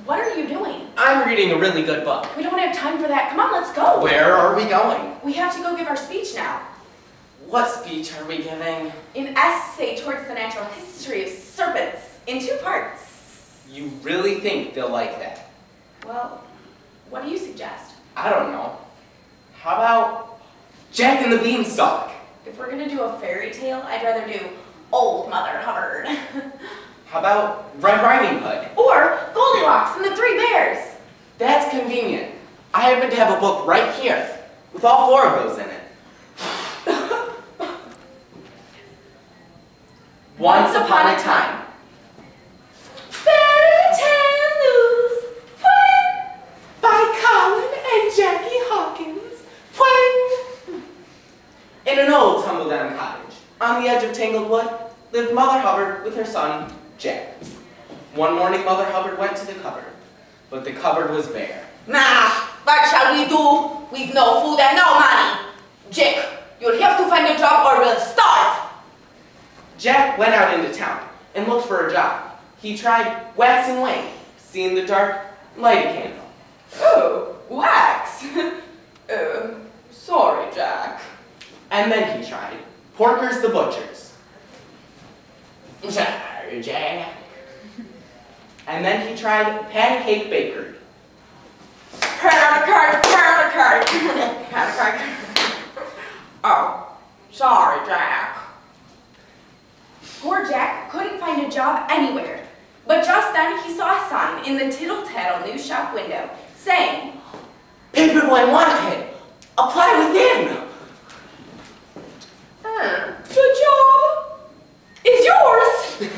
What are you doing? I'm reading a really good book. We don't have time for that. Come on, let's go. Where are we going? We have to go give our speech now. What speech are we giving? An essay towards the natural history of serpents in 2 parts. You really think they'll like that? Well, what do you suggest? I don't know. How about Jack and the Beanstalk? If we're gonna do a fairy tale, I'd rather do Old Mother Hubbard. How about Red Riding Hood? Or Goldilocks and the 3 Bears. That's convenient. I happen to have a book right here with all 4 of those in it. Once upon a time. Fairy Tale News. Whang! By Colin and Jackie Hawkins. Whang! In an old tumble-down cottage on the edge of Tangled Wood lived Mother Hubbard with her son, Jack. One morning, Mother Hubbard went to the cupboard, but the cupboard was bare. Nah, what shall we do with no food and no money? Jack, you'll have to find a job or we'll starve. Jack went out into town and looked for a job. He tried wax and wane, see in the dark, light a candle. Oh, wax. Sorry, Jack. And then he tried Porkers the Butchers. Sorry, Jack. And then he tried Pancake Bakery. Oh, sorry, Jack. Poor Jack couldn't find a job anywhere. But just then he saw a sign in the Tittle-Tattle news shop window saying, Paperboy wanted. Apply within. The job is yours.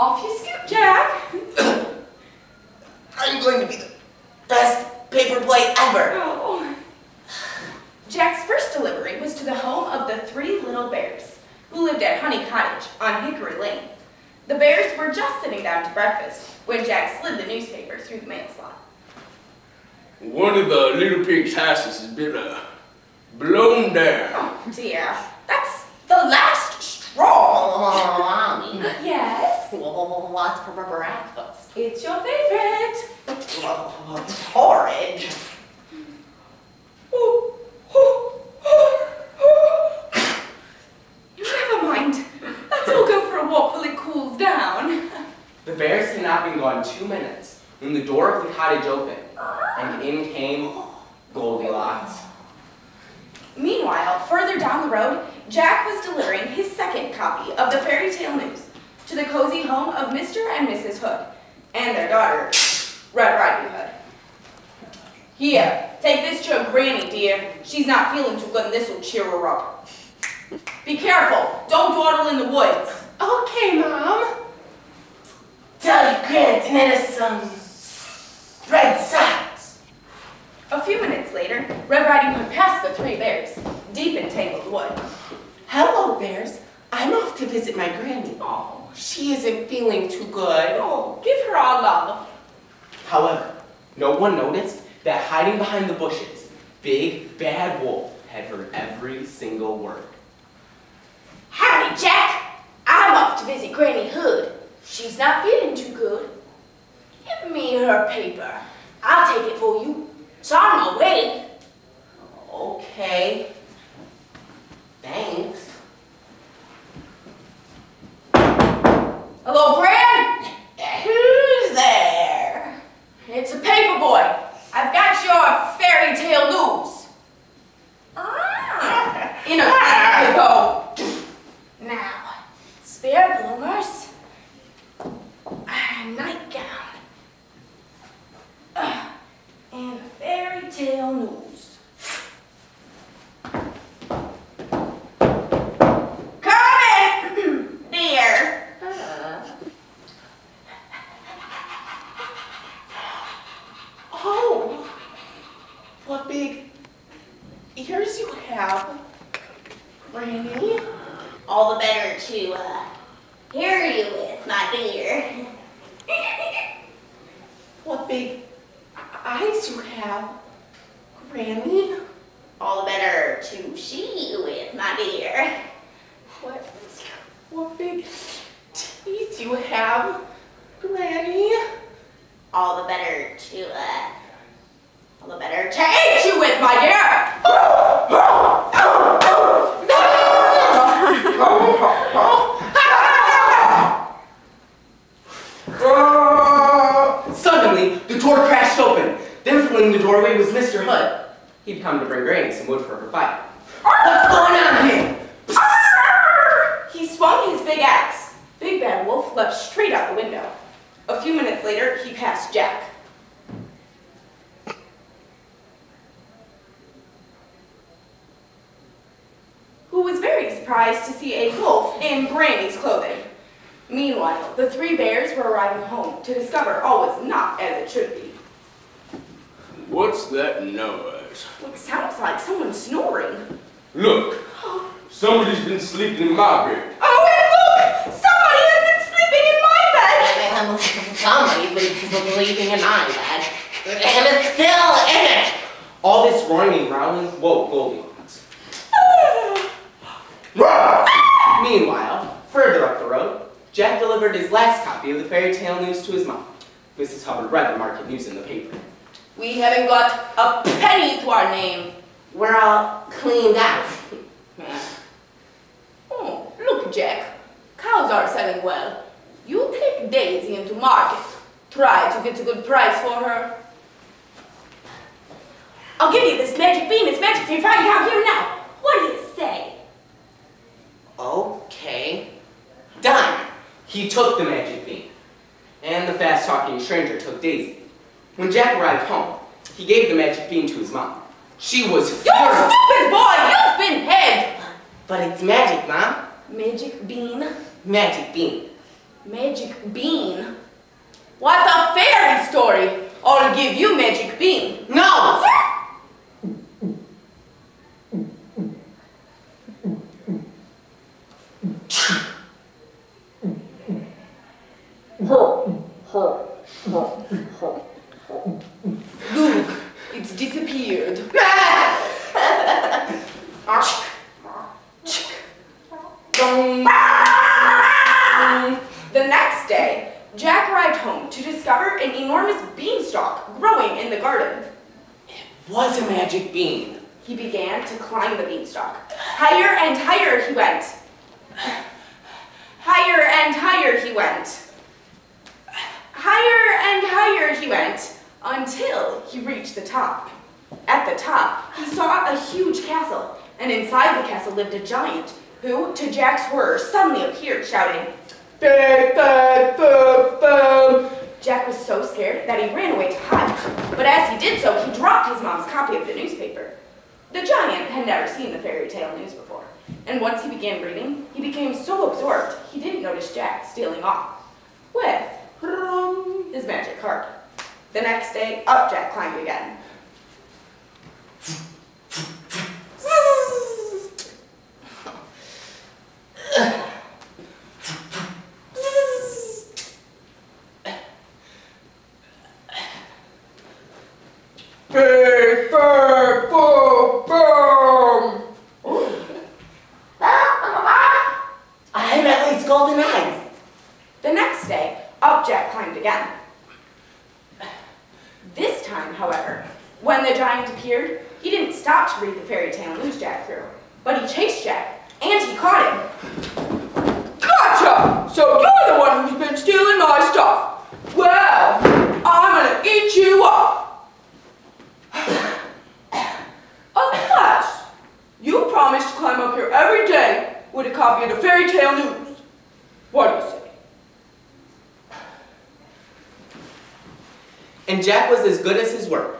Off you scoot, Jack. I'm going to be the best paperboy ever. Oh. Jack's first delivery was to the home of the 3 little bears, who lived at Honey Cottage on Hickory Lane. The bears were just sitting down to breakfast when Jack slid the newspaper through the mail slot. One of the little pig's houses has been blown down. Oh dear, that's the last straw. Mommy. Yes? What's for breakfast? It's your favorite. Porridge. Never mind. Let's all go for a walk while it cools down. The bears had not been gone 2 minutes when the door of the cottage opened, and in came Goldilocks. Meanwhile, further down the road, Jack was delivering his second copy of the Fairy Tale News to the cozy home of Mr. and Mrs. Hood and their daughter, Red Riding Hood. Here, take this to your granny, dear. She's not feeling too good and this will cheer her up. Be careful, don't dawdle in the woods. Okay, Mom. Tell your grand to knit us some red socks. A few minutes later, Red Riding Hood passed the 3 bears, deep in Tangled Wood. Hello, bears. I'm off to visit my granny. Oh, She isn't feeling too good. oh, give her our love. However, no one noticed that hiding behind the bushes, Big Bad Wolf had heard every single word. Howdy, Jack. I'm off to visit Granny Hood. She's not feeling too good. Give me her paper. I'll take it for you. It's on my way. Okay. Thanks. Hello, Gran? Who's there? It's a paper boy. I've got your fairy tale news. In a minute you go. Now, spare bloomers, a nightgown, and fairy tale news. Come in, dear. Oh, what big ears you have, Granny. All the better to hear you with, my dear. What big eyes you have, Granny. All the better to see you with, my dear. What big teeth you have, Granny. All the better to eat you with, my dear. Suddenly, the door crashed open. Then filling the doorway was Mr. Hood. He'd come to bring Granny some wood for her fire. What's going on here? He swung his big axe. Big Bad Wolf leapt straight out the window. A few minutes later, he passed Jack. Who was very surprised to see a wolf in Granny's clothing. Meanwhile, the three bears were arriving home to discover all was not as it should be. What's that noise? It sounds like someone snoring. Look, somebody's been sleeping in my bed. Oh, and look! Somebody has been sleeping in my bed! Somebody's been sleeping in my bed, and it's still in it. All this roaring and growling woke Goldilocks. Meanwhile, further up the road, Jack delivered his last copy of the fairy tale news to his mom. Mrs. Hubbard read the market news in the paper. We haven't got a penny to our name. We're all cleaned out. Oh, look, Jack. Cows are selling well. You take Daisy into market. Try to get a good price for her. I'll give you this magic bean. It's magic for your fine down here now. What do you say? Okay. Done. He took the magic bean. And the fast-talking stranger took Daisy. When Jack arrived home, he gave the magic bean to his mom. She was You furious. stupid boy! You've been pegged! But it's magic, Mom. Magic bean? Magic bean. Magic bean? What a fairy story! I'll give you magic bean. No! Look, it's disappeared. The next day, Jack arrived home to discover an enormous beanstalk growing in the garden. Was a magic bean. He began to climb the beanstalk. Higher and higher he went. Higher and higher he went. Higher and higher he went, until he reached the top. At the top, he saw a huge castle, and inside the castle lived a giant, who, to Jack's horror, suddenly appeared, shouting, "Big bad food!" Jack was so scared that he ran away to hide, but as he did so, he dropped his mom's copy of the newspaper. The giant had never seen the fairy tale news before, and once he began reading, he became so absorbed he didn't notice Jack stealing off with his magic card. The next day, up Jack climbed again. I'm at least golden eyes. The next day, up Jack climbed again. This time, however, when the giant appeared, he didn't stop to read the fairy tale news Jack threw, but he chased Jack, and he caught him. Gotcha! So you're the one who's been stealing my stuff. Well, I'm gonna eat you up. Alas, you promised to climb up here every day with a copy of the fairy tale news. What do you say? And Jack was as good as his word.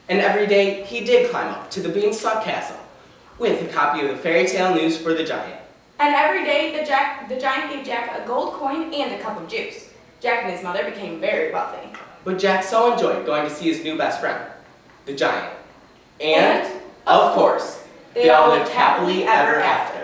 And every day, he did climb up to the Beanstalk Castle with a copy of the fairy tale news for the giant. And every day, the giant gave Jack a gold coin and a cup of juice. Jack and his mother became very wealthy. But Jack so enjoyed going to see his new best friend, the giant. And, of course, they all lived happily ever after.